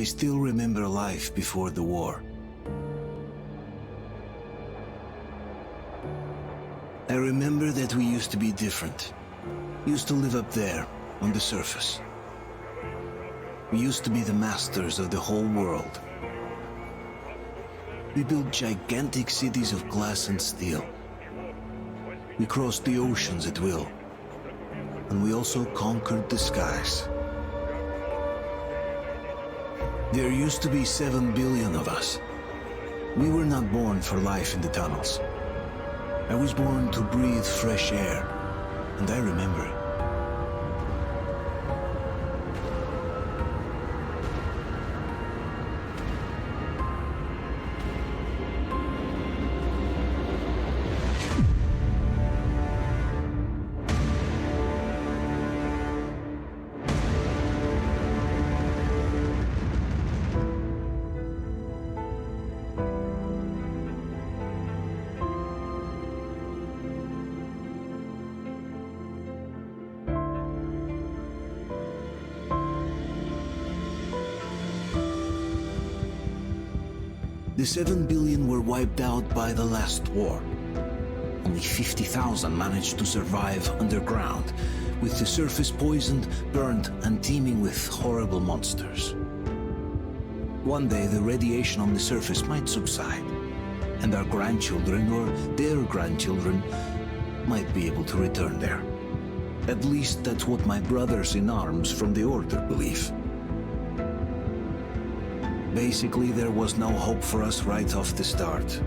I still remember life before the war. I remember that we used to be different. Used to live up there, on the surface. We used to be the masters of the whole world. We built gigantic cities of glass and steel. We crossed the oceans at will. And we also conquered the skies. There used to be 7 billion of us. We were not born for life in the tunnels. I was born to breathe fresh air, and I remember it. The 7 billion were wiped out by the last war. Only 50,000 managed to survive underground, with the surface poisoned, burnt, and teeming with horrible monsters. One day the radiation on the surface might subside, and our grandchildren or their grandchildren might be able to return there. At least that's what my brothers in arms from the Order believe. Basically, there was no hope for us right off the start.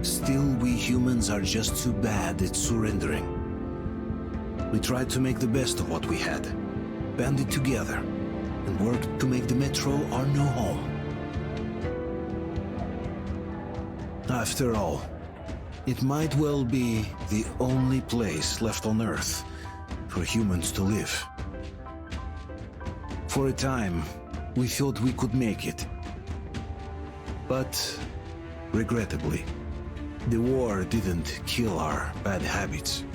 Still, we humans are just too bad at surrendering. We tried to make the best of what we had, banded together, and worked to make the metro our new home. After all, it might well be the only place left on Earth for humans to live. For a time, we thought we could make it. But, regrettably, the war didn't kill our bad habits.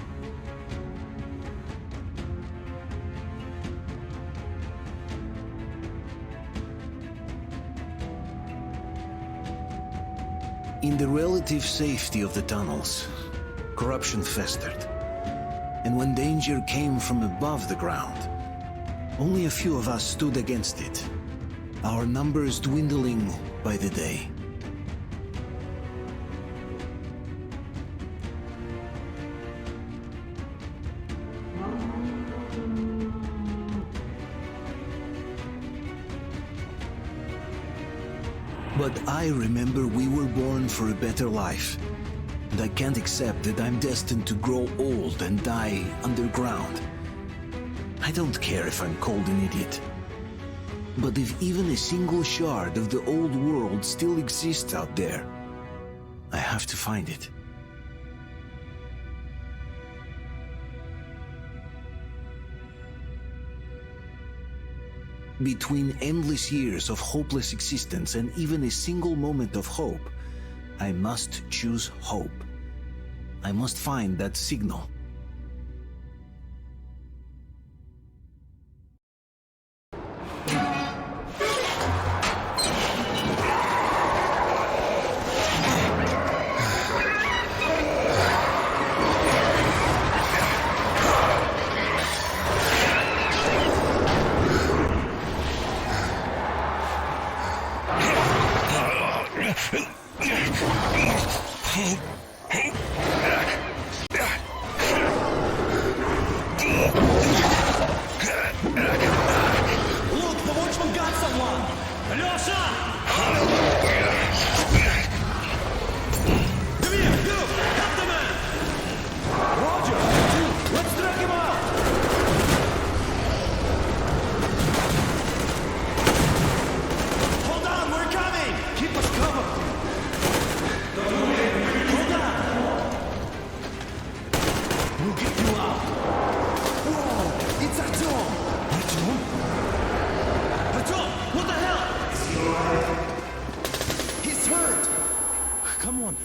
In the relative safety of the tunnels, corruption festered. And when danger came from above the ground, only a few of us stood against it, our numbers dwindling by the day. But I remember we were born for a better life, and I can't accept that I'm destined to grow old and die underground. I don't care if I'm called an idiot. But if even a single shard of the old world still exists out there, I have to find it. Between endless years of hopeless existence and even a single moment of hope, I must choose hope. I must find that signal.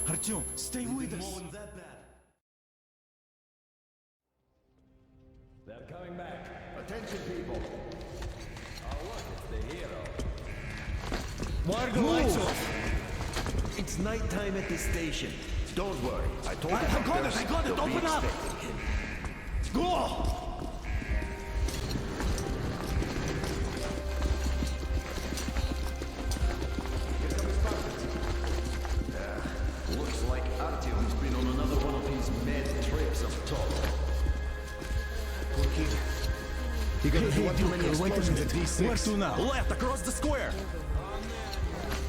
Artyom, stay with us. They're coming back. Attention, people. Oh, look, it's the hero. Why are the lights off? It's nighttime at the station. Don't worry. I told the I got doctors it! I got it! they'll be Open up! expecting him. Go! Looks like Artyom's been on another one of his mad trips of talk. You gotta do too many Wait a minute. Where to now? Left, across the square!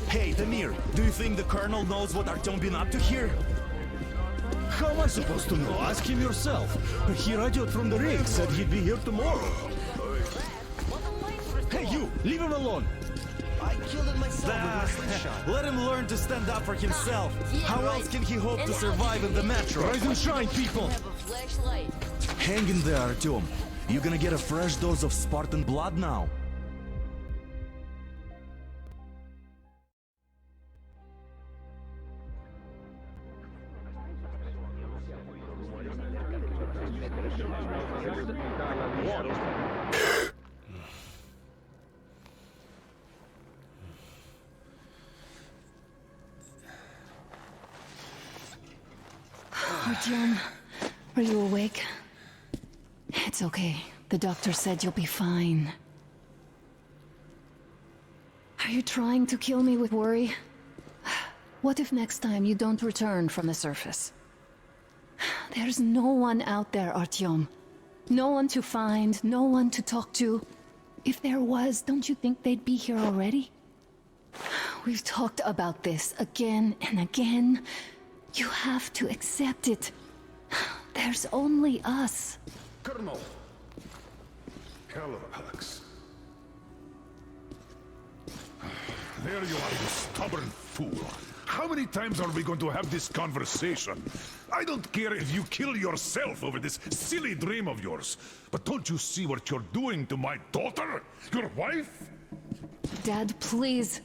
Hey, Damir, do you think the Colonel knows what Artyom been up to here? How am I supposed to know? Ask him yourself. He radioed from the rig, said he'd be here tomorrow. Hey, you! Leave him alone! I killed it myself with my slingshot. Let him learn to stand up for himself. How else can he hope to survive in the metro? Rise and shine, people! Have a flashlight. Hang in there, Artyom. You gonna get a fresh dose of Spartan blood now. Artyom, are you awake? It's okay. The doctor said you'll be fine. Are you trying to kill me with worry? What if next time you don't return from the surface? There's no one out there, Artyom. No one to find, no one to talk to. If there was, don't you think they'd be here already? We've talked about this again and again. You have to accept it. There's only us. Colonel. Hello, Alex. There you are, you stubborn fool. How many times are we going to have this conversation? I don't care if you kill yourself over this silly dream of yours. But don't you see what you're doing to my daughter? Your wife? Dad, please.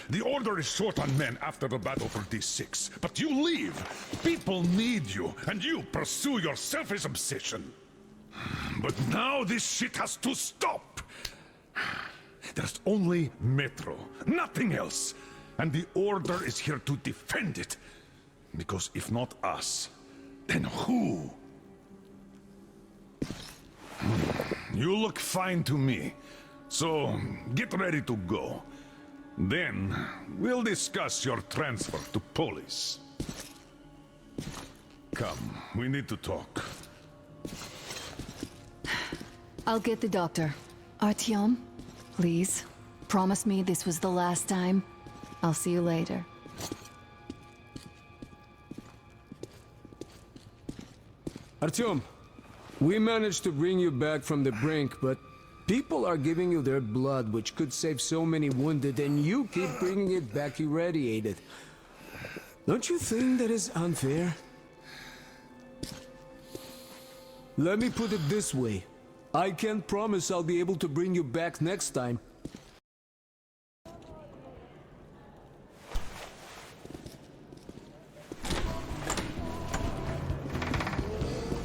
The Order is short on men after the battle for D6. But you leave. People need you, and you pursue your selfish obsession. But now this shit has to stop. There's only Metro, nothing else. And the Order is here to defend it. Because if not us, then who? You look fine to me. So, get ready to go. Then, we'll discuss your transfer to Polis. Come, we need to talk. I'll get the doctor. Artyom, please. Promise me this was the last time. I'll see you later. Artyom, we managed to bring you back from the brink, but people are giving you their blood, which could save so many wounded, and you keep bringing it back irradiated. Don't you think that is unfair? Let me put it this way. I can't promise I'll be able to bring you back next time.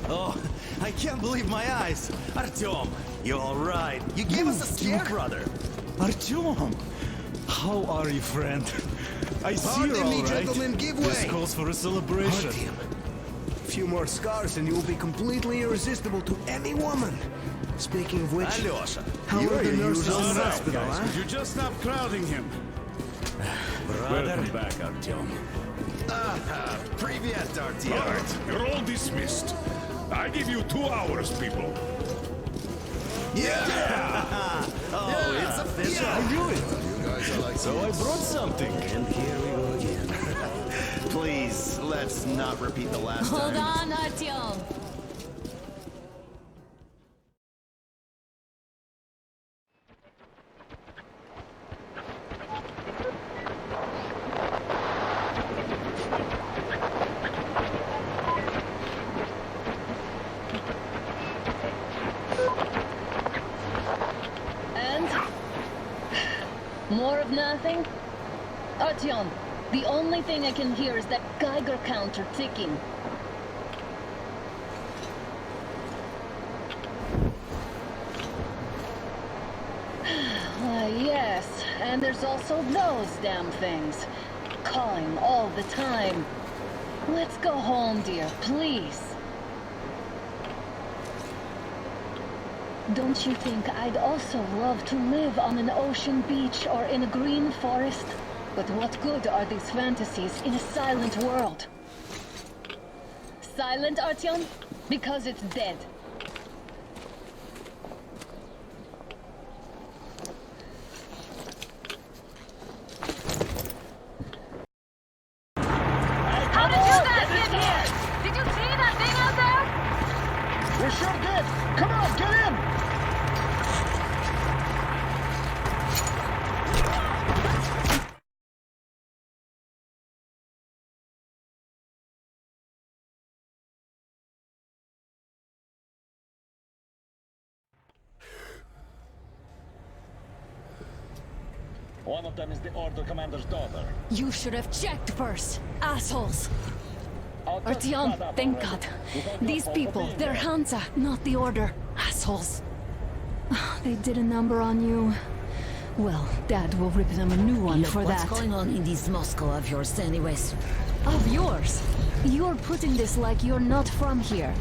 Oh, I can't believe my eyes. Artyom, you all right? You gave us a scare, brother. Artyom! How are you, friend? I see you're all right. Gentlemen, give This way. calls for a celebration. A few more scars and you will be completely irresistible to any woman. Speaking of which, Alyosha, how are the nurses in the hospital, huh? Could you just stop crowding him? brother. back, Artyom. Привет, All Artyom. right, you're all dismissed. I give you 2 hours, people. Oh, it's official. I knew it! So I brought something. And here we go again. Please, let's not repeat the last Hold time. on, Artyom. And? More of nothing? Artyom, the only thing I can hear is that Geiger counter ticking. Yes. And there's also those damn things. Calling all the time. Let's go home, dear, please. Don't you think I'd also love to live on an ocean beach or in a green forest? But what good are these fantasies in a silent world? Silent, Artyom? Because it's dead. How did you guys get here? Did you see that thing out there? We sure did! Come on, get in! One of them is the Order Commander's daughter. You should have checked first, assholes. I'll just shut Artyom, up thank already. God. You got your These fault for people, being they're there. Hansa, not the Order. Assholes. They did a number on you. Well, Dad will rip them a new one Look, for what's that. going on in this Moscow of yours anyways? Of yours? You're putting this like you're not from here.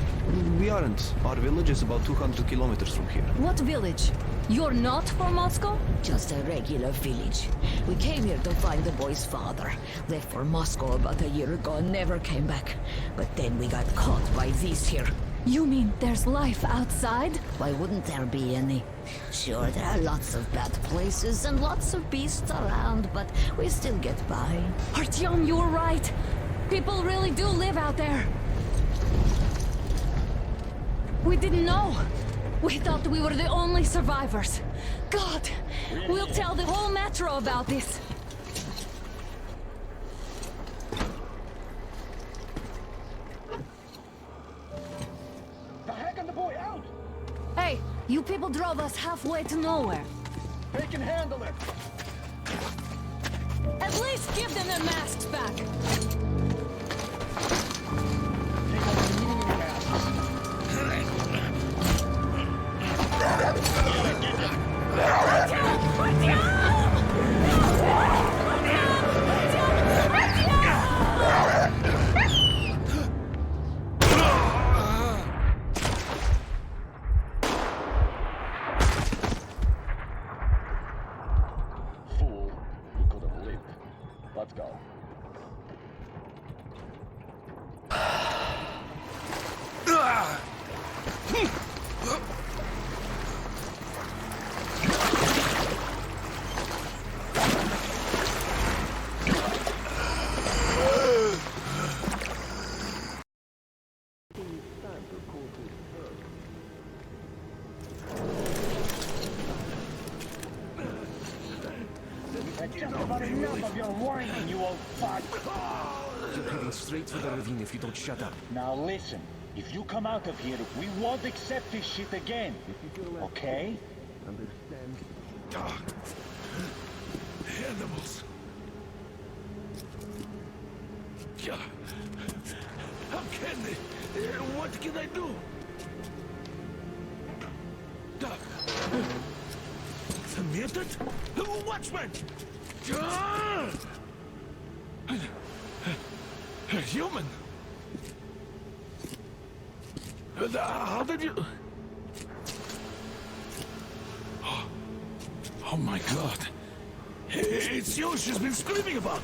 We aren't. Our village is about 200 kilometers from here. What village? You're not from Moscow? Just a regular village. We came here to find the boy's father. Left for Moscow about a year ago and never came back. But then we got caught by these here. You mean there's life outside? Why wouldn't there be any? Sure, there are lots of bad places and lots of beasts around, but we still get by. Artyom, you're right. People really do live out there. We didn't know. We thought we were the only survivors. God, we'll tell the whole metro about this. The heck and the boy out! Hey, you people drove us halfway to nowhere. They can handle it! At least give them their masks back. Fool, you could have lived. Let's go. That's just about enough of your whining, you old fuck! You're heading straight for the ravine if you don't shut up. Now listen, if you come out of here, we won't accept this shit again. Okay? Animals. Yeah. How can they? What can I do? Muted? Watchman! Human? How did you... Oh my God. It's you she's been screaming about.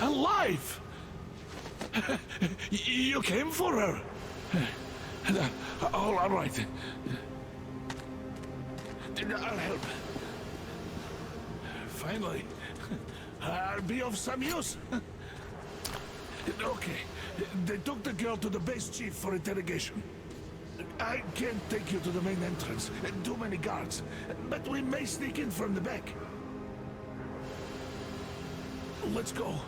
Alive! You came for her. All right. I'll help. Finally. I'll be of some use. Okay. They took the girl to the base chief for interrogation. I can't take you to the main entrance. Too many guards. But we may sneak in from the back. Let's go.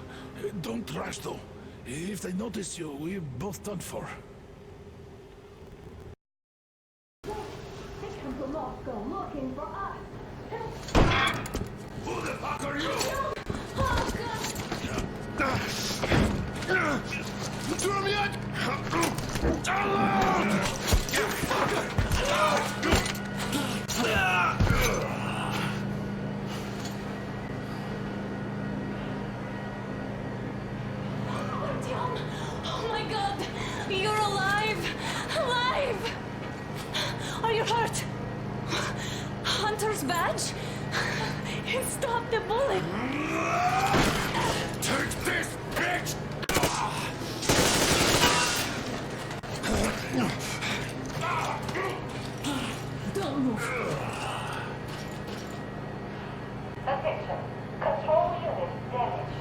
Don't rush, though. If they notice you, we're both done for. They come to Moscow looking for us. Who the fuck are you? Oh, God. Throw me out! Stop the bullet! Take this, bitch! Don't move. Attention. Control unit damaged.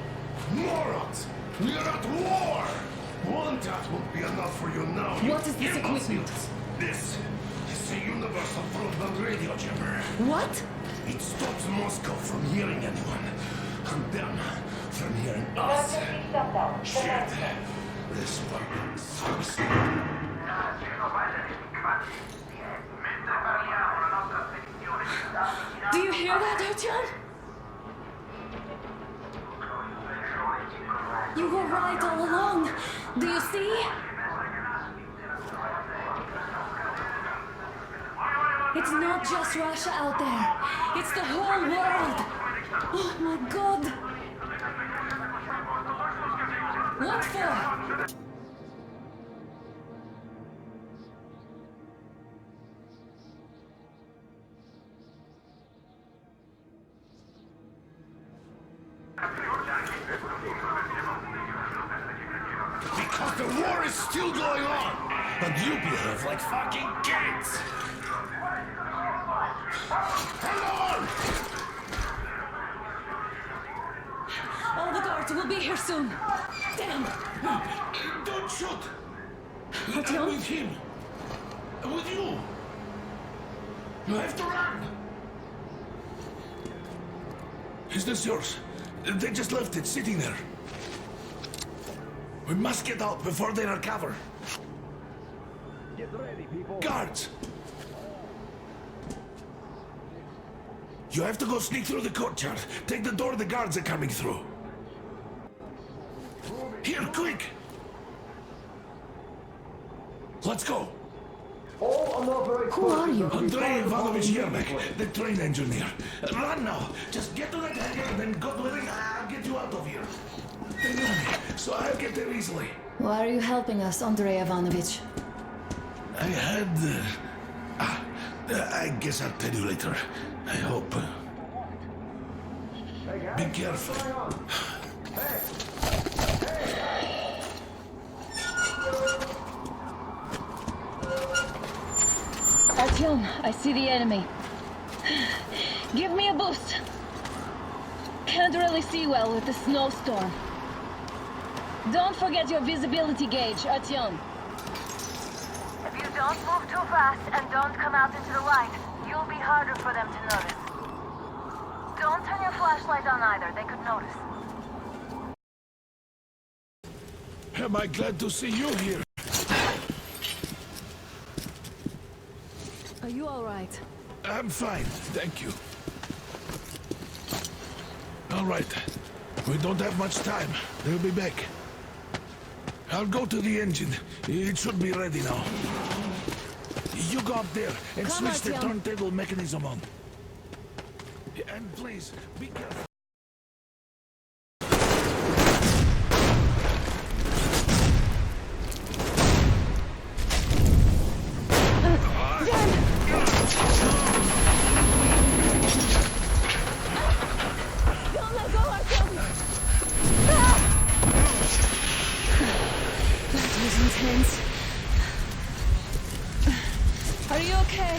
Morons! We're at war! One task won't be enough for you now. What is this equipment? This is a universal broadband radio jammer. What? It stops Moscow from hearing anyone. And them from hearing us. Emergency shutdown. Shit. This fucking sucks. Do you hear that, Artyom? You were right all along. Do you see? It's not just Russia out there. It's the whole world. Oh my God. What for? Because the war is still going on. And you behave like fucking kids. Hello! All the guards will be here soon. Damn. Don't shoot! Artyom? I'm with him. I'm with you. You have to run. Is this yours? They just left it sitting there. We must get out before they recover. Get ready, people. Guards! You have to go sneak through the courtyard. Take the door the guards are coming through. Here, quick! Let's go! Who are you? Andrei Ivanovich Yermak, the train engineer. Run now! Just get to the hangar and then God willing, I'll get you out of here. They know me, so I'll get there easily. Why are you helping us, Andrei Ivanovich? I had... I guess I'll tell you later. I hope. Be careful. Artyom, I see the enemy. Give me a boost. Can't really see well with the snowstorm. Don't forget your visibility gauge, Artyom. If you don't move too fast and don't come out into the light, you'll be harder for them to notice. Don't turn your flashlight on either, they could notice. Am I glad to see you here? Are you all right? I'm fine, thank you. All right. We don't have much time. They'll be back. I'll go to the engine. It should be ready now. You go up there and Come, switch the Artyom. turntable mechanism on. And please, be careful. Don't let go, Artyom! That was intense. Are you okay?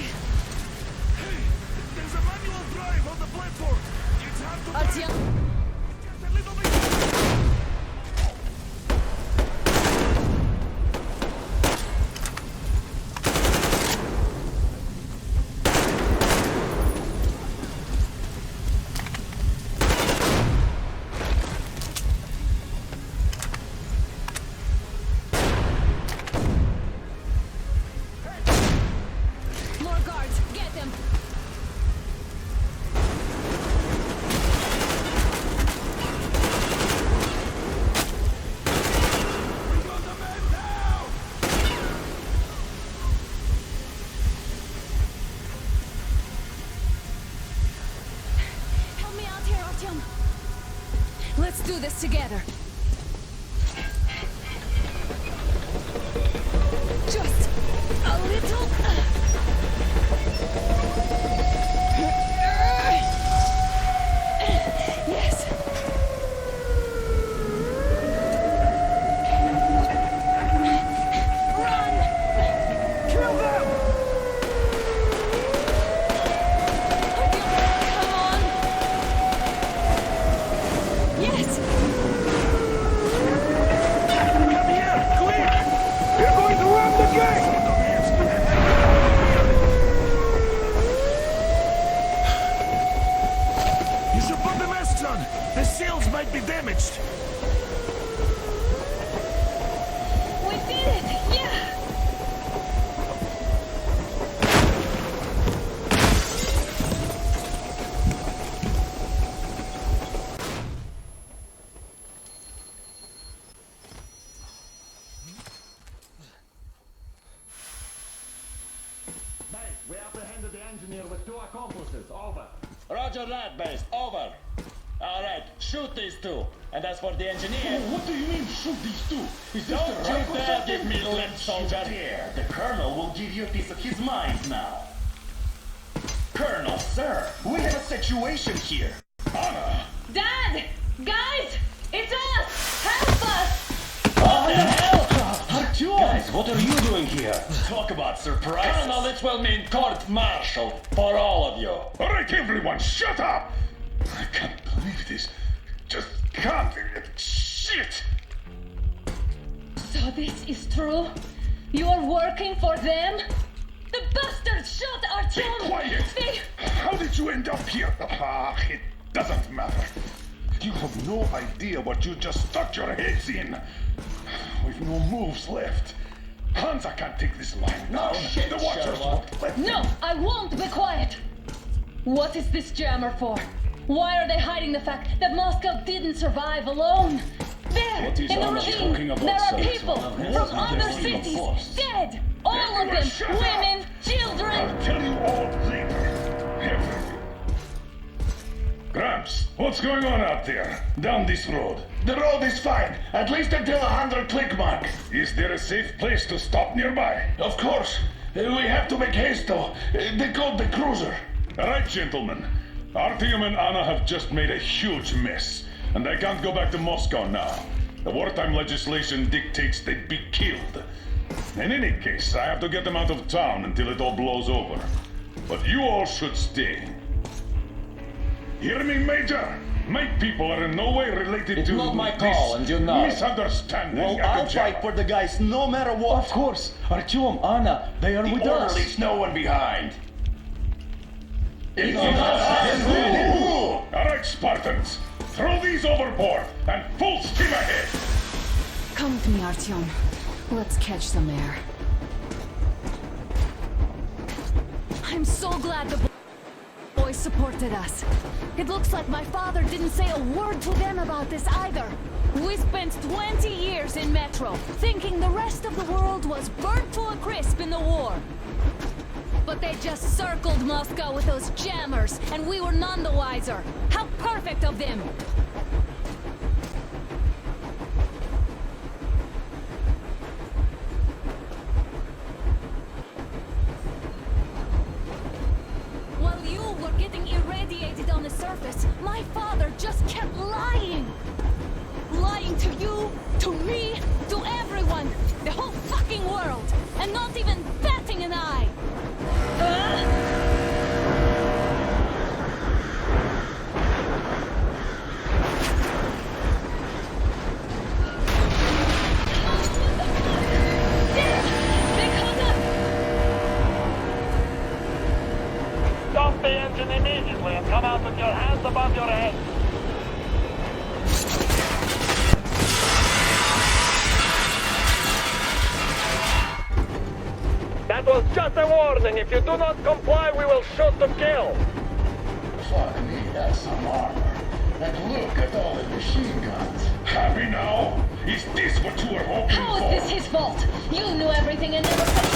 Hey, there's a manual drive on the platform. It's hard to Artyom? Just a little bit. More guards, get them! Help me out here, Artyom! Let's do this together. Just a little... The sails might be damaged! We did it! Yeah! We apprehended the engineer with 2 accomplices. Over. Roger that, base. Over. All right, shoot these 2. And as for the engineer... What do you mean, shoot these 2? Is this Don't the rank you or dare something? give me lip, soldier. Here, the Colonel will give you a piece of his mind now. Colonel, sir, we have a situation here. Anna! Dad! Guys! It's us! Help us! What the hell? Artyom! Guys, what are you doing here? Talk about surprise. Colonel, it will mean court-martial for all of you. All right, everyone, shut up! I can't believe this. Just can't. Shit! So this is true? You're working for them? The bastards shot Be Artyom! quiet! They... How did you end up here? Ah, it doesn't matter. You have no idea what you just stuck your heads in. We've no moves left. Hansa can't take this line. No shit, the Watchers Sherlock. won't let No, them. I won't be quiet! What is this jammer for? Why are they hiding the fact that Moscow didn't survive alone? There, What is in the Anna ravine, talking about, there are sir? people Well, from yes, other they're cities, forced. dead! All of Everyone them, shut up. women, children! I'll tell you all later. Everything. Gramps, what's going on out there? Down this road? The road is fine, at least until 100 click mark. Is there a safe place to stop nearby? Of course. We have to make haste though. They called the cruiser. All right, gentlemen. Artyom and Anna have just made a huge mess, and they can't go back to Moscow now. The wartime legislation dictates they'd be killed. In any case, I have to get them out of town until it all blows over. But you all should stay. Hear me, Major? My people are in no way related It's to not my call, this and you know it. misunderstanding. Well, I'll fight for the guys no matter what. Of course. Artyom, Anna, they are with us. Leaves no one behind. All right, Spartans. Throw these overboard and full steam ahead. Come with me, Artyom. Let's catch some air. I'm so glad the boys supported us. It looks like my father didn't say a word to them about this either. We spent 20 years in Metro, thinking the rest of the world was burnt to a crisp in the war. But they just circled Moscow with those jammers, and we were none the wiser. How perfect of them! While you were getting irradiated on the surface, my father just kept lying. Lying to you, to me, to everyone, the whole fucking world, and not even batting an eye. Stop the engine immediately and come out with your hands above your head. That was just a warning. If you do not comply, we will shoot to kill. Fuck me, that's some armor. And look at all the machine guns. Happy now? Is this what you were hoping How for? is this his fault? You knew everything and never touched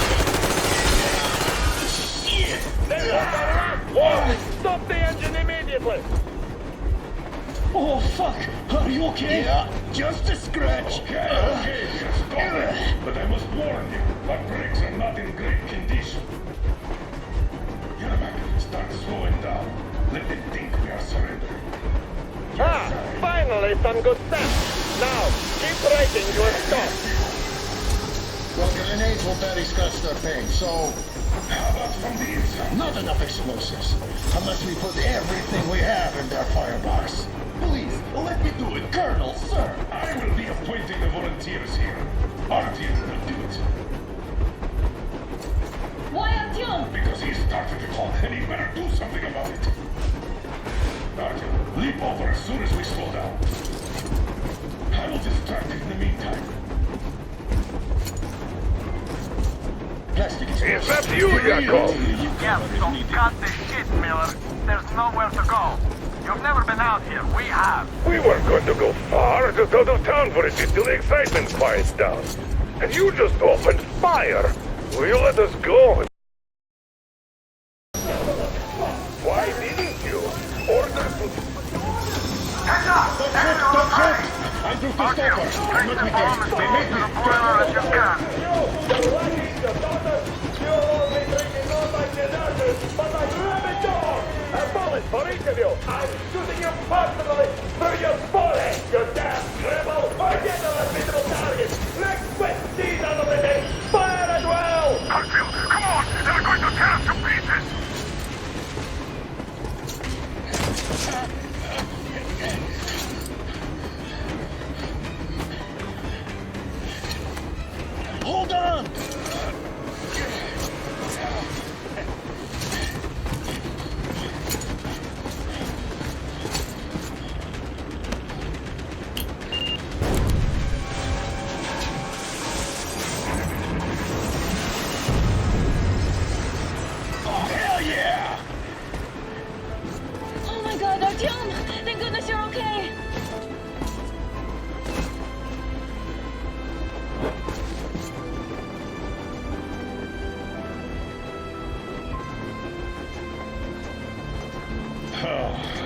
Shit! This is the last warning. Stop the engine immediately. Oh, fuck! Are you okay? Yeah, just a scratch. Okay, stop it. But I must warn you, our brakes are not in great condition. Yermak, start slowing down. Let them think we are surrendering. Finally some good sense. Now, keep braking to a stop. Well, grenades will barely scratch their paint, so... How about from the inside? Not enough explosives. Unless we put everything we have in their firebox. Please, let me do it, Colonel, sir. I will be appointing the volunteers here. Artyom will do it. Why Artyom? Because he started it all, and he better do something about it. Artyom, leap over a soon as we slow down. I will distract it in the meantime. Plastic Is that you, Yakov? Yes, so cut the shit, Miller. There's nowhere to go. You've never been out here. We have. We weren't going to go far, just out of town for a bit till the excitement quiets down. And you just opened fire. Will you let us go? Why didn't you? Order to... Heads up! That's it! I'm through to Artyom, stopper. I'm take not the bomb as with them. They close to made the me. boiler as you can. For each of you, I'm shooting you personally through your forehead, you damn rebel! Forget the unbeatable target! Let's whip these out of the day! Fire as well! Artyom, come on! They're going to tear us to pieces! Hold on! Oh my god, Artyom! Thank goodness you're okay!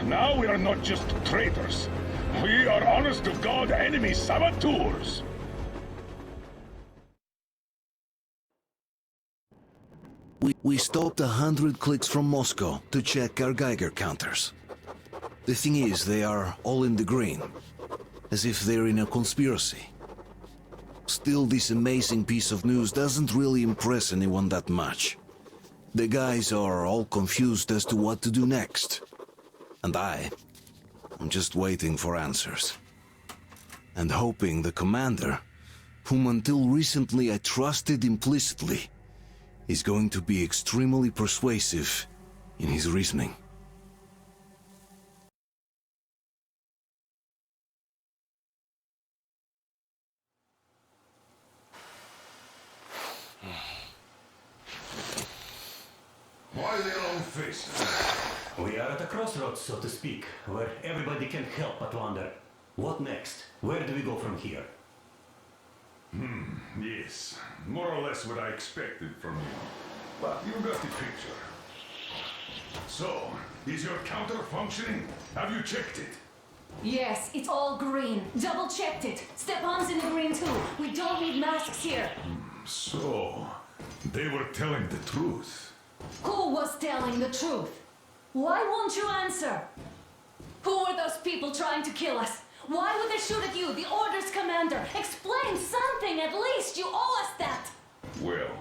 Now we are not just traitors. We are honest-to-God enemy saboteurs. We stopped 100 clicks from Moscow to check our Geiger counters. The thing is, they are all in the green, as if they're in a conspiracy. Still, this amazing piece of news doesn't really impress anyone that much. The guys are all confused as to what to do next. And I'm just waiting for answers. And hoping the commander, whom until recently I trusted implicitly, is going to be extremely persuasive in his reasoning. Why their own faces? We are at a crossroads, so to speak, where everybody can help but wonder, what next? Where do we go from here? Yes, more or less what I expected from you. But you got the picture. So, is your counter functioning? Have you checked it? Yes, it's all green. Double-checked it. Stepan's in the green too. We don't need masks here. So, they were telling the truth. Who was telling the truth? Why won't you answer? Who were those people trying to kill us? Why would they shoot at you, the Order's commander? Explain something at least! You owe us that! Well,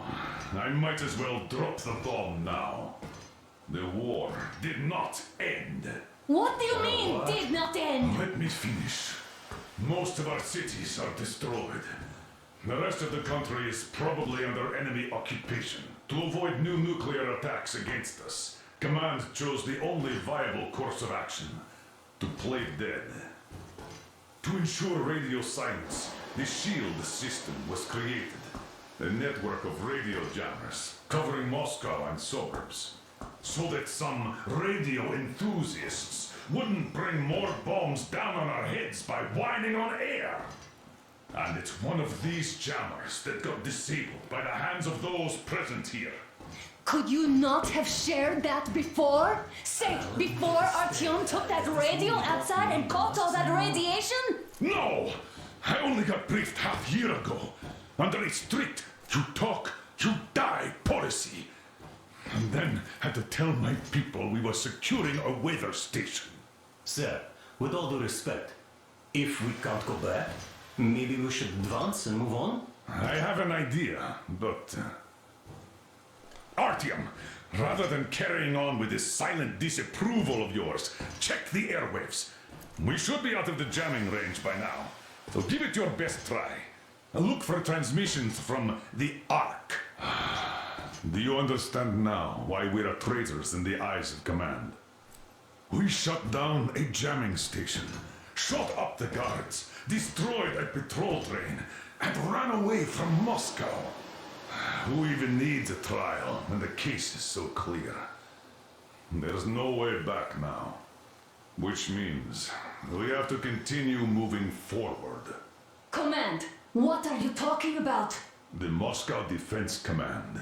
I might as well drop the bomb now. The war did not end. What do you mean, did not end? Let me finish. Most of our cities are destroyed. The rest of the country is probably under enemy occupation. To avoid new nuclear attacks against us, Command chose the only viable course of action: to play dead. To ensure radio silence, the SHIELD system was created. A network of radio jammers covering Moscow and suburbs. So that some radio enthusiasts wouldn't bring more bombs down on our heads by whining on air. And it's one of these jammers that got disabled by the hands of those present here. Could you not have shared that before? Say, before Artyom took that radio outside and caught all that radiation? No! I only got briefed half year ago, under a strict you talk, you die policy. And then had to tell my people we were securing a weather station. Sir, with all due respect, if we can't go back, maybe we should advance and move on? I have an idea, but... Artyom, rather than carrying on with this silent disapproval of yours, check the airwaves. We should be out of the jamming range by now, so give it your best try. Look for transmissions from the Ark. Do you understand now why we are traitors in the eyes of Command? We shut down a jamming station, shot up the guards, destroyed a patrol train, and ran away from Moscow. Who even needs a trial when the case is so clear? There's no way back now. Which means we have to continue moving forward. Command, what are you talking about? The Moscow Defense Command.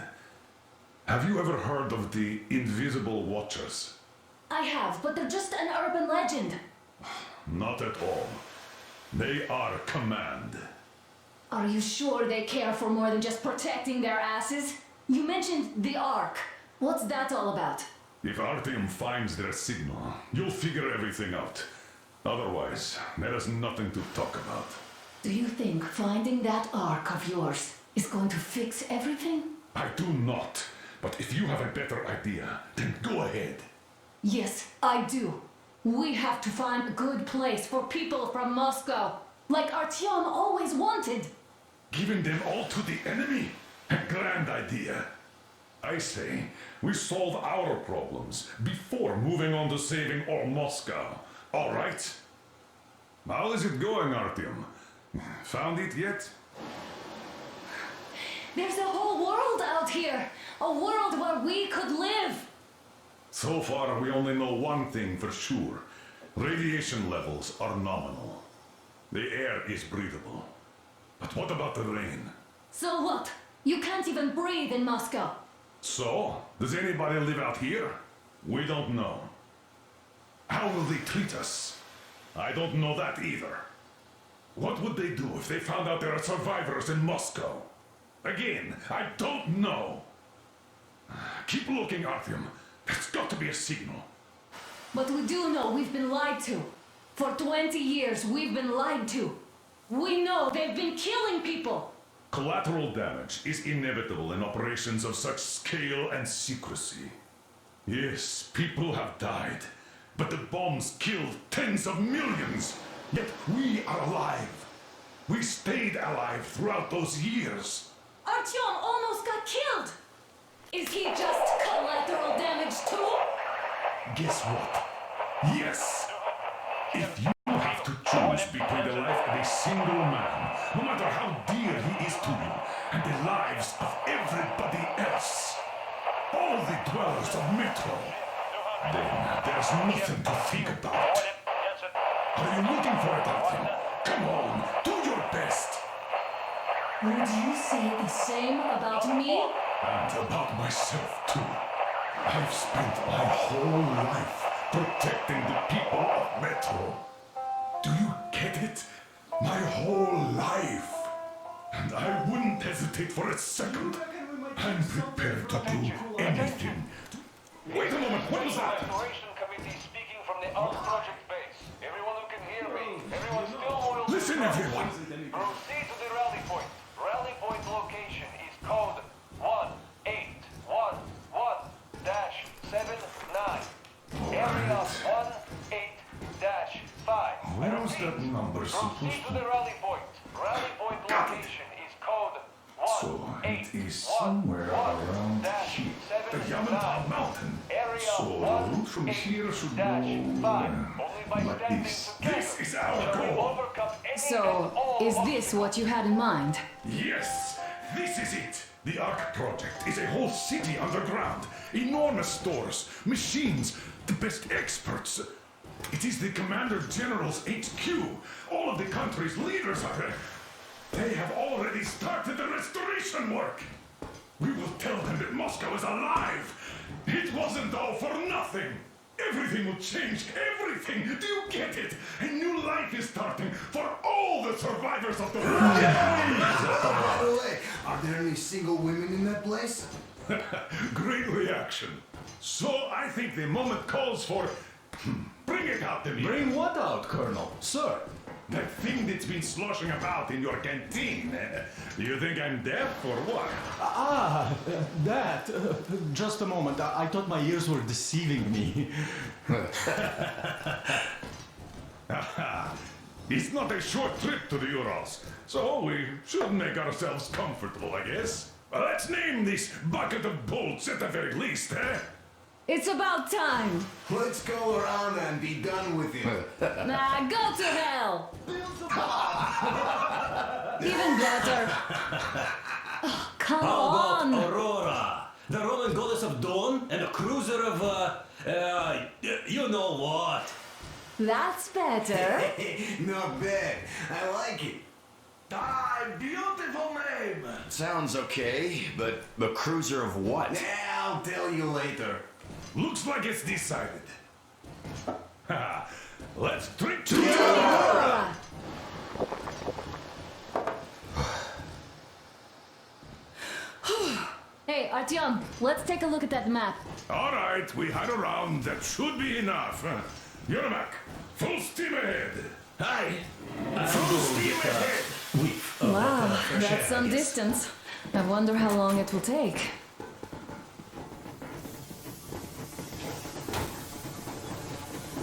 Have you ever heard of the Invisible Watchers? I have, but they're just an urban legend. Not at all. They are command. Are you sure they care for more than just protecting their asses? You mentioned the Ark. What's that all about? If Artyom finds their signal, you'll figure everything out. Otherwise, there is nothing to talk about. Do you think finding that Ark of yours is going to fix everything? I do not. But if you have a better idea, then go ahead. Yes, I do. We have to find a good place for people from Moscow, like Artyom always wanted. Giving them all to the enemy? A grand idea. I say, we solve our problems before moving on to saving all Moscow. All right? How is it going, Artyom? Found it yet? There's a whole world out here. A world where we could live. So far, we only know one thing for sure. Radiation levels are nominal. The air is breathable. But what about the rain? So what? You can't even breathe in Moscow. So, does anybody live out here? We don't know. How will they treat us? I don't know that either. What would they do if they found out there are survivors in Moscow? Again, I don't know. Keep looking, Artyom. There's got to be a signal. But we do know we've been lied to. For 20 years, we've been lied to. We know they've been killing people. Collateral damage is inevitable in operations of such scale and secrecy. Yes, people have died, but the bombs killed tens of millions. Yet we are alive. We stayed alive throughout those years. Artyom almost got killed. Is he just collateral damage too? Guess what? Yes! If you have to choose between the life of a single man, no matter how dear he is to you, and the lives of everybody else, all the dwellers of Metro, then there's nothing to think about. Are you looking for it, Artyom? Come on, do your best! Would you say the same about me? And about myself, too. I've spent my whole life protecting the people of Metro. Do you get it? My whole life. And I wouldn't hesitate for a second. I'm prepared to do anything. Wait a moment, what was that? Exploration committee speaking from the Ark Project base. Everyone who can hear me, everyone still loyal. Listen, everyone. Proceed to the rally point. Rally point location is code 1811-79. Area 18-5. Where's that number supposed Proceed to the rally point. Rally point location is code So it is somewhere around here. The Ural Mountains. So the route from here should go like this. This is our goal. So, is this what you had in mind? Yes, this is it. The Ark Project is a whole city underground. Enormous stores, machines, the best experts. It is the Commander General's HQ. All of the country's leaders are there. They have already started the restoration work. We will tell them that Moscow is alive. It wasn't all for nothing. Everything will change. Everything. Do you get it? A new life is starting for all the survivors of the war. By the way, are there any single women in that place? Great reaction. So I think the moment calls for... Bring it out to me. Bring what out, Colonel? Sir? That thing that's been sloshing about in your canteen. You think I'm deaf or what? That. Just a moment. I thought my ears were deceiving me. It's not a short trip to the Urals, so we should make ourselves comfortable, I guess. Let's name this bucket of bolts at the very least, eh? It's about time. Let's go around and be done with it. Nah, go to hell. Even better. Oh, come on. How about Aurora, the Roman goddess of dawn and a cruiser of, you know what? That's better. Not bad. I like it. Ah, beautiful name. Sounds okay, but the cruiser of what? Yeah, I'll tell you later. Looks like it's decided. Let's trip to Aurora. Hey, Artyom, let's take a look at that map. All right, we had a round. That should be enough. Yermak, full steam ahead. Hi. Full steam ahead. Wow, that's some distance. I wonder how long it will take.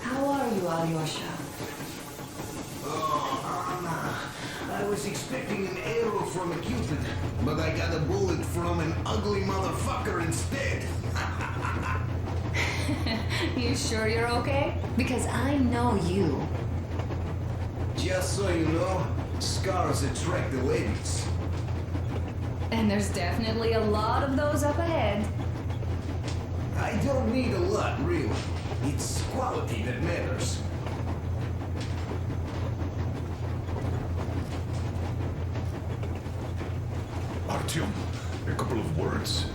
How are you, Alyosha? Oh, Anna. I was expecting an arrow from a Cupid, but I got a bullet from an ugly motherfucker instead. You sure you're okay? Because I know you. Just so you know, scars attract the ladies. And there's definitely a lot of those up ahead. I don't need a lot, really. It's quality that matters. Artyom, a couple of words.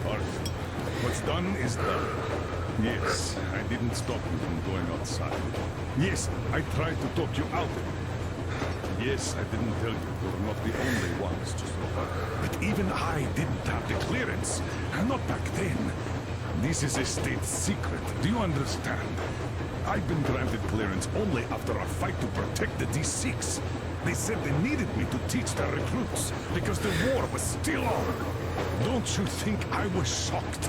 Artyom, what's done is done. Yes, I didn't stop you from going outside. Yes, I tried to talk you out of it. Yes, I didn't tell you were not the only ones to survive. But even I didn't have the clearance. Not back then. This is a state secret. Do you understand? I've been granted clearance only after a fight to protect the D6. They said they needed me to teach their recruits because the war was still on. Don't you think I was shocked?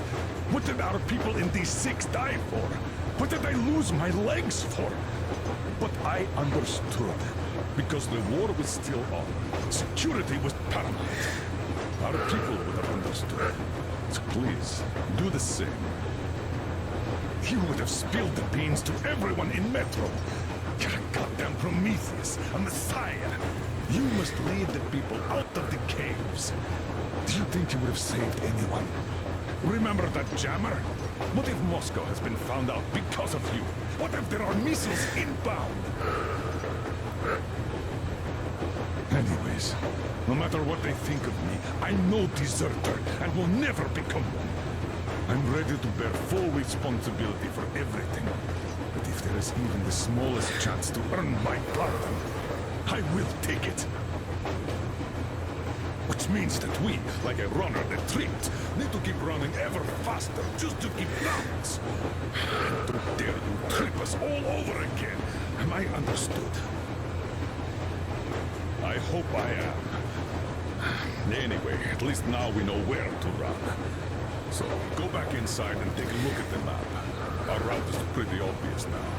What did our people in D6 die for? What did I lose my legs for? But I understood. Because the war was still on. Security was paramount. Our people would have understood. So please, do the same. You would have spilled the beans to everyone in Metro. You're a goddamn Prometheus, a messiah. You must lead the people out of the caves. Do you think you would have saved anyone? Remember that jammer? What if Moscow has been found out because of you? What if there are missiles inbound? Anyways, no matter what they think of me, I'm no deserter and will never become one. I'm ready to bear full responsibility for everything. But if there is even the smallest chance to earn my pardon, I will take it. Which means that we, like a runner that tripped, need to keep running ever faster just to keep balance. And how dare you trip us all over again? Am I understood? I hope I am. Anyway, at least now we know where to run. So, go back inside and take a look at the map. Our route is pretty obvious now.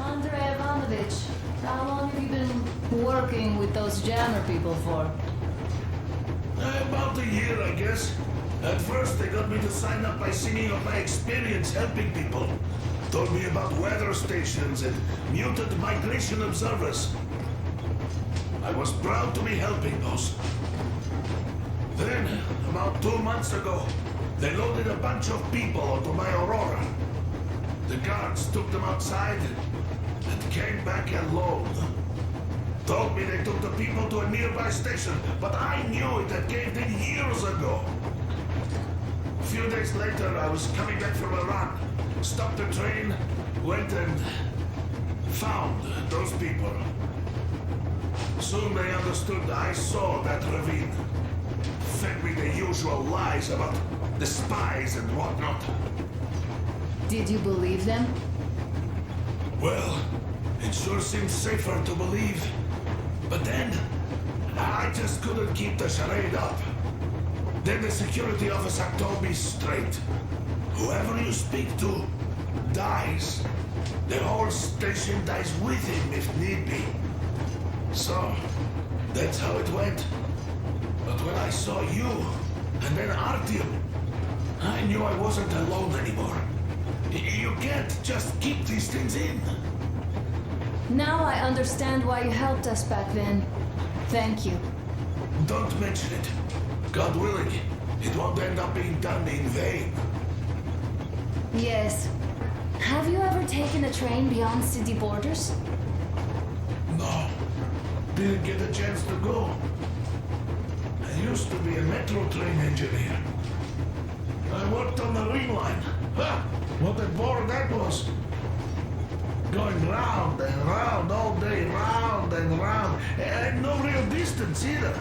Andrei Ivanovich, how long have you been working with those jammer people for? About a year, I guess. At first, they got me to sign up by singing of my experience helping people. Told me about weather stations and muted migration observers. I was proud to be helping those. Then, about 2 months ago, they loaded a bunch of people onto my Aurora. The guards took them outside and came back alone. Told me they took the people to a nearby station, but I knew it had caved in years ago. A few days later, I was coming back from a run. Stopped the train, went and found those people. Soon they understood I saw that ravine. Fed me the usual lies about the spies and whatnot. Did you believe them? Well, it sure seems safer to believe. But then, I just couldn't keep the charade up. Then the security officer told me straight. whoever you speak to dies. The whole station dies with him if need be. So, that's how it went. But when I saw you, and then Artyom, I knew I wasn't alone anymore. You can't just keep these things in. Now I understand why you helped us back then. Thank you. Don't mention it. God willing, it won't end up being done in vain. Yes. Have you ever taken a train beyond city borders? No. Didn't get a chance to go. I used to be a metro train engineer. I worked on the ring line. Ha! What a bore that was. Going round and round all day, round and round. And no real distance either.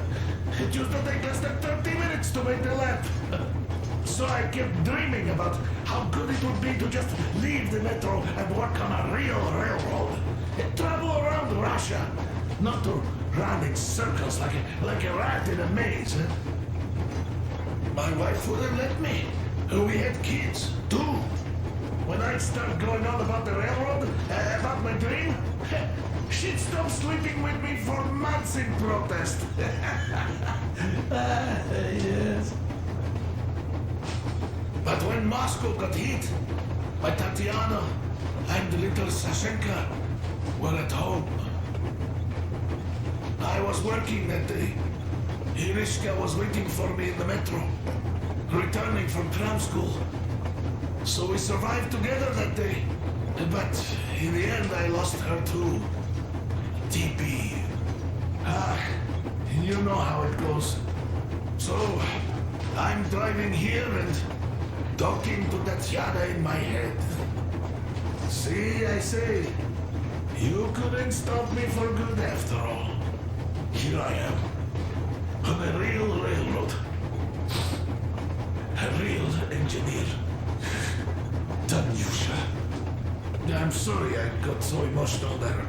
It used to take less than 30 minutes to make the lap. So I kept dreaming about how good it would be to just leave the metro and work on a real railroad. And travel around Russia. Not to run in circles like a rat in a maze. My wife wouldn't let me. We had kids, too. When I'd start going on about the railroad, about my dream, she'd stop sleeping with me for months in protest. Yes. But when Moscow got hit, my Tatiana and little Sashenka were at home. I was working that day. Irishka was waiting for me in the metro, returning from tram school. So we survived together that day. But in the end, I lost her too. TP. You know how it goes. So, I'm driving here and talking to Tatiana in my head. See, I say, you couldn't stop me for good after all. Here I am, on a real railroad. A real engineer. Tanyusha. I'm sorry I got so emotional there.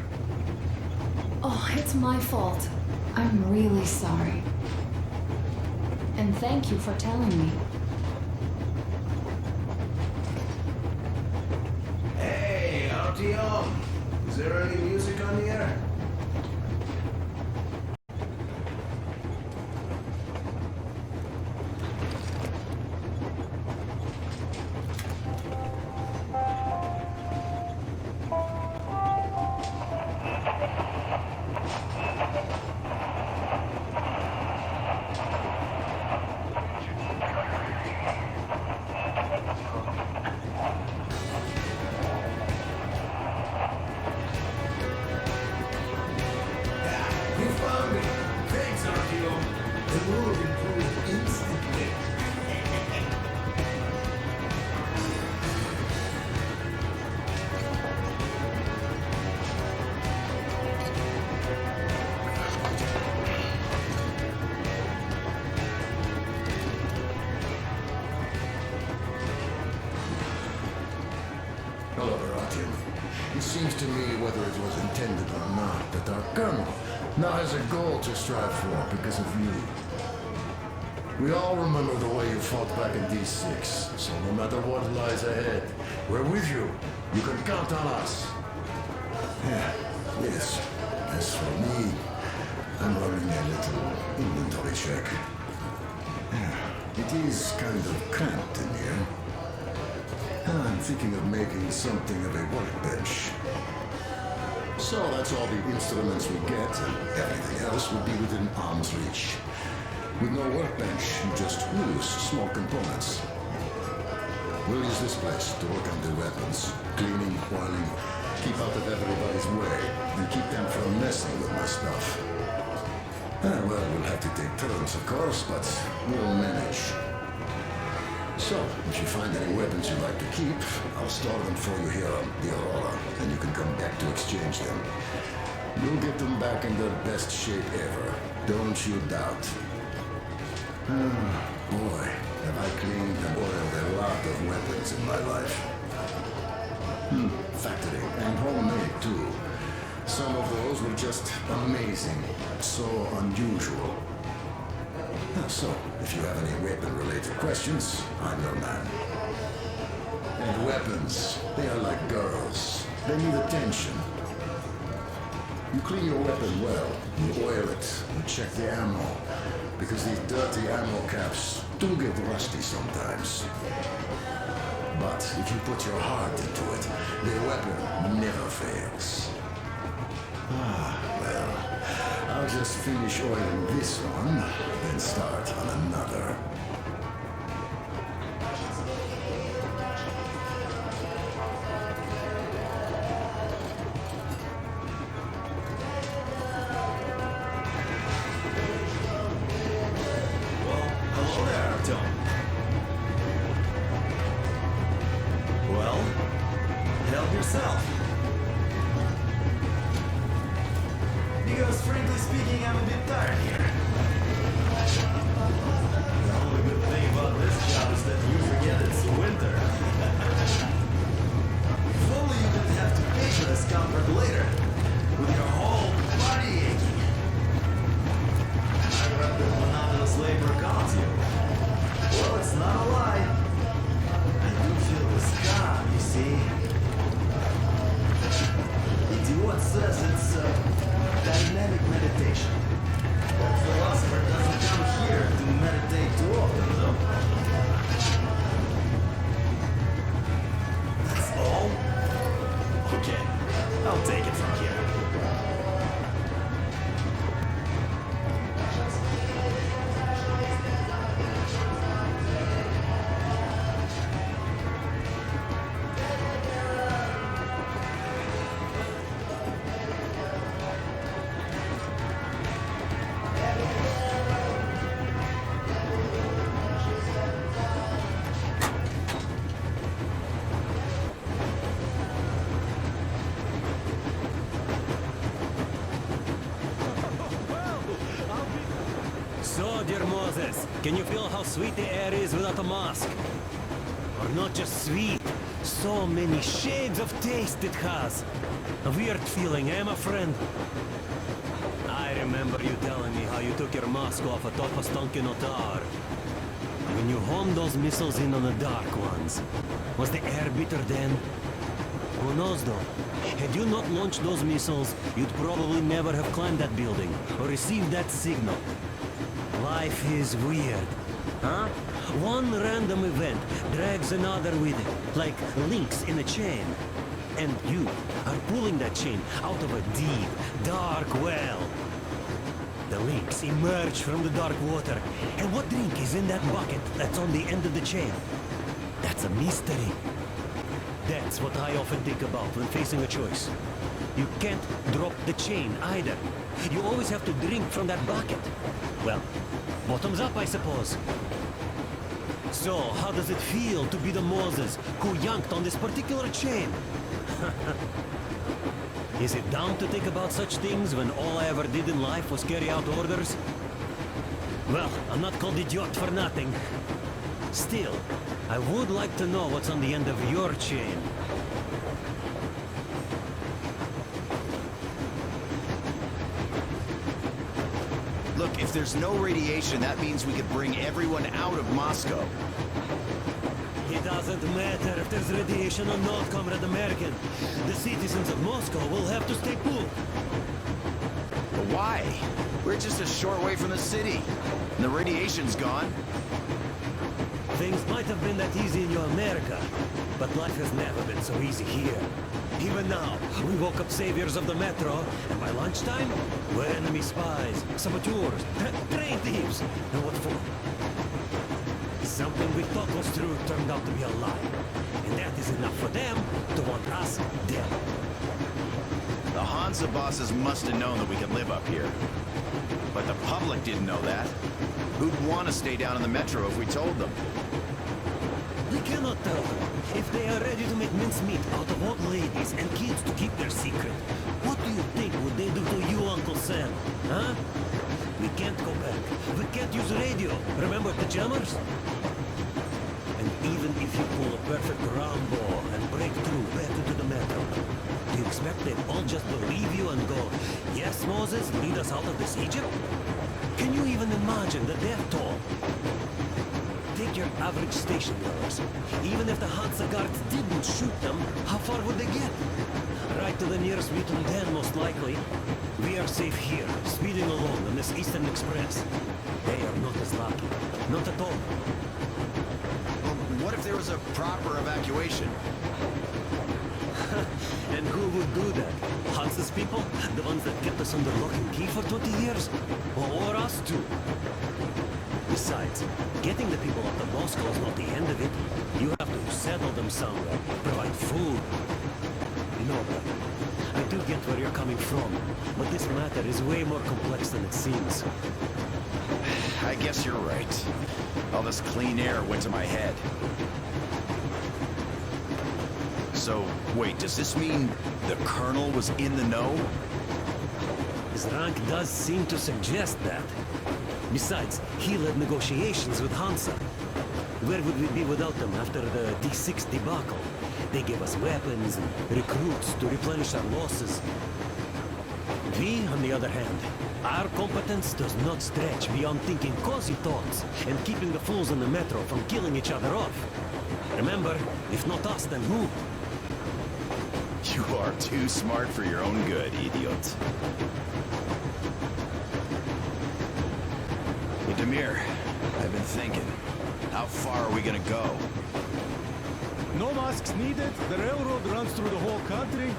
Oh, it's my fault. I'm really sorry. And thank you for telling me. Hey, Artyom! Is there any music on the air? It seems to me, whether it was intended or not, that our colonel now has a goal to strive for because of you. We all remember the way you fought back in D6, so no matter what lies ahead, we're with you. You can count on us. Yeah, yes. As for me, I'm running a little inventory check. Yeah, it is kind of cramped in here. I'm thinking of making something of a workbench. So that's all the instruments we get, and everything else will be within arm's reach. With no workbench, you just lose small components. We'll use this place to work on the weapons, cleaning, oiling, keep out of everybody's way, and keep them from messing with my stuff. Well, we'll have to take turns, of course, but we'll manage. So, if you find any weapons you'd like to keep, I'll store them for you here on the Aurora, and you can come back to exchange them. You'll get them back in their best shape ever. Don't you doubt. Boy, have I cleaned and oiled a lot of weapons in my life. Factory, and homemade too. Some of those were just amazing. So unusual. So, if you have any weapon-related questions, I'm your man. And weapons, they are like girls. They need attention. You clean your weapon well, you oil it, you check the ammo, because these dirty ammo caps do get rusty sometimes. But if you put your heart into it, the weapon never fails. Well, I'll just finish oiling this one, then start on another. Hello there, Artyom. Well, help yourself. Because frankly speaking, I'm a bit tired here. The only good thing about this job is that you forget it's winter. If only you didn't have to pay for this comfort later, with your whole body aching. I read that monotonous labor calms you. Well, it's not a lie. I do feel this calm, you see. Idiot says it's dynamic meditation. That philosopher doesn't come here to meditate too often, though. That's all? Okay, I'll take it from here. So, dear Moses, can you feel how sweet the air is without a mask? Or not just sweet, so many shades of taste it has. A weird feeling, eh, my friend? I remember you telling me how you took your mask off atop a stunking otar. When you homed those missiles in on the dark ones, was the air bitter then? Who knows though? Had you not launched those missiles, you'd probably never have climbed that building or received that signal. Life is weird, huh? One random event drags another with it, like links in a chain. And you are pulling that chain out of a deep, dark well. The links emerge from the dark water. And what drink is in that bucket that's on the end of the chain? That's a mystery. That's what I often think about when facing a choice. You can't drop the chain either. You always have to drink from that bucket. Well, bottoms up, I suppose. So, how does it feel to be the Moses who yanked on this particular chain? Is it dumb to think about such things when all I ever did in life was carry out orders? Well, I'm not called idiot for nothing. Still, I would like to know what's on the end of your chain. Look, if there's no radiation, that means we could bring everyone out of Moscow. It doesn't matter if there's radiation or not, Comrade American. The citizens of Moscow will have to stay put. But why? We're just a short way from the city. And the radiation's gone. Things might have been that easy in your America, but life has never been so easy here. Even now, we woke up saviors of the metro, and by lunchtime, we're enemy spies, saboteurs, train thieves. And what for? Something we thought was true turned out to be a lie. And that is enough for them to want us dead. The Hansa bosses must have known that we could live up here. But the public didn't know that. Who'd want to stay down in the metro if we told them? We cannot tell them. If they are ready to make mincemeat out of old ladies and kids to keep their secret, what do you think would they do to you, Uncle Sam? Huh? We can't go back. We can't use radio. Remember the jammers? And even if you pull a perfect Rambo and break through back into the metro, do you expect they'd all just believe you and go, yes, Moses, lead us out of this Egypt? Can you even imagine the death toll? Take your average station dwellers. Even if the Hansa guards didn't shoot them, how far would they get? Right to the nearest mutant den, most likely. We are safe here, speeding along on this Eastern Express. They are not as lucky. Not at all. Well, what if there was a proper evacuation? And who would do that? Hansa's people? The ones that kept us under lock and key for 20 years? Or us too? Besides, getting the people out of Moscow is not the end of it. You have to settle them somewhere, provide food. No, brother. I do get where you're coming from, but this matter is way more complex than it seems. I guess you're right. All this clean air went to my head. So, wait, does this mean the Colonel was in the know? His rank does seem to suggest that. Besides, he led negotiations with Hansa. Where would we be without them after the D6 debacle? They gave us weapons and recruits to replenish our losses. We, on the other hand, our competence does not stretch beyond thinking cozy thoughts and keeping the fools in the metro from killing each other off. Remember, if not us, then who? You are too smart for your own good, idiot. Hey, Demir, I've been thinking. How far are we gonna go? No masks needed. The railroad runs through the whole country.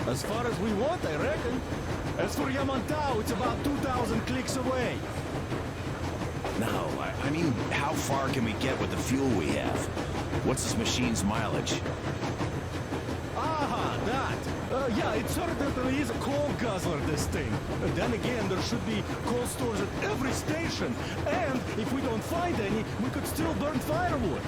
As far as we want, I reckon. As for Yamantau, it's about 2,000 clicks away. No, I mean, how far can we get with the fuel we have? What's this machine's mileage? Aha, that. Yeah, it certainly is a coal guzzler, this thing. Then again, there should be coal stores at every station. And if we don't find any, we could still burn firewood.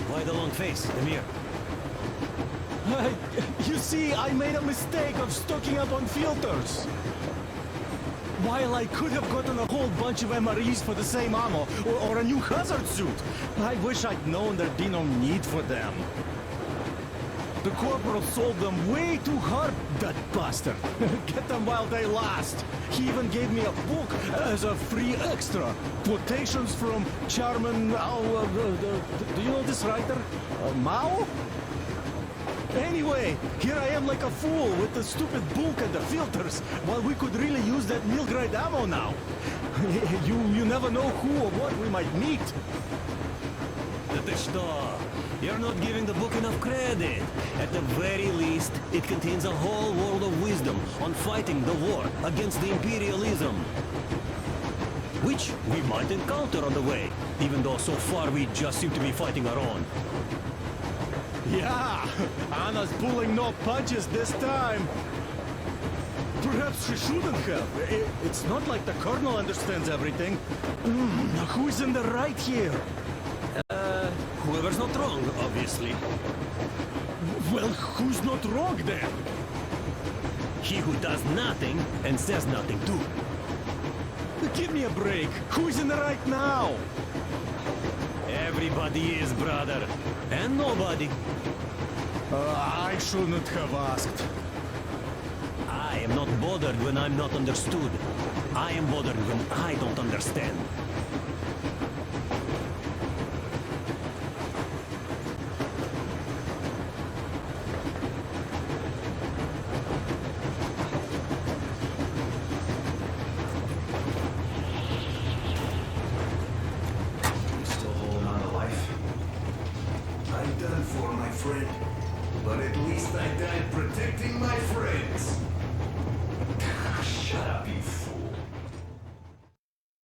Why the long face, Demir? You see, I made a mistake of stocking up on filters. While I could have gotten a whole bunch of MREs for the same ammo, or a new hazard suit, I wish I'd known there'd be no need for them. The corporal sold them way too hard, that bastard. Get them while they last. He even gave me a book as a free extra. Quotations from Chairman... do you know this writer? Mao? Anyway, here I am like a fool with the stupid book and the filters, while we could really use that meal-grade ammo now. You never know who or what we might meet. You're not giving the book enough credit. At the very least, it contains a whole world of wisdom on fighting the war against the imperialism. Which we might encounter on the way, even though so far we just seem to be fighting our own. Yeah, Anna's pulling no punches this time. Perhaps she shouldn't have. It's not like the Colonel understands everything. Who's in the right here? Whoever's not wrong, obviously. Well, who's not wrong then? He who does nothing and says nothing too. Give me a break. Who's in the right now? Everybody is, brother. And nobody. I shouldn't have asked. I am not bothered when I'm not understood. I am bothered when I don't understand. But at least I died protecting my friends. Shut up, you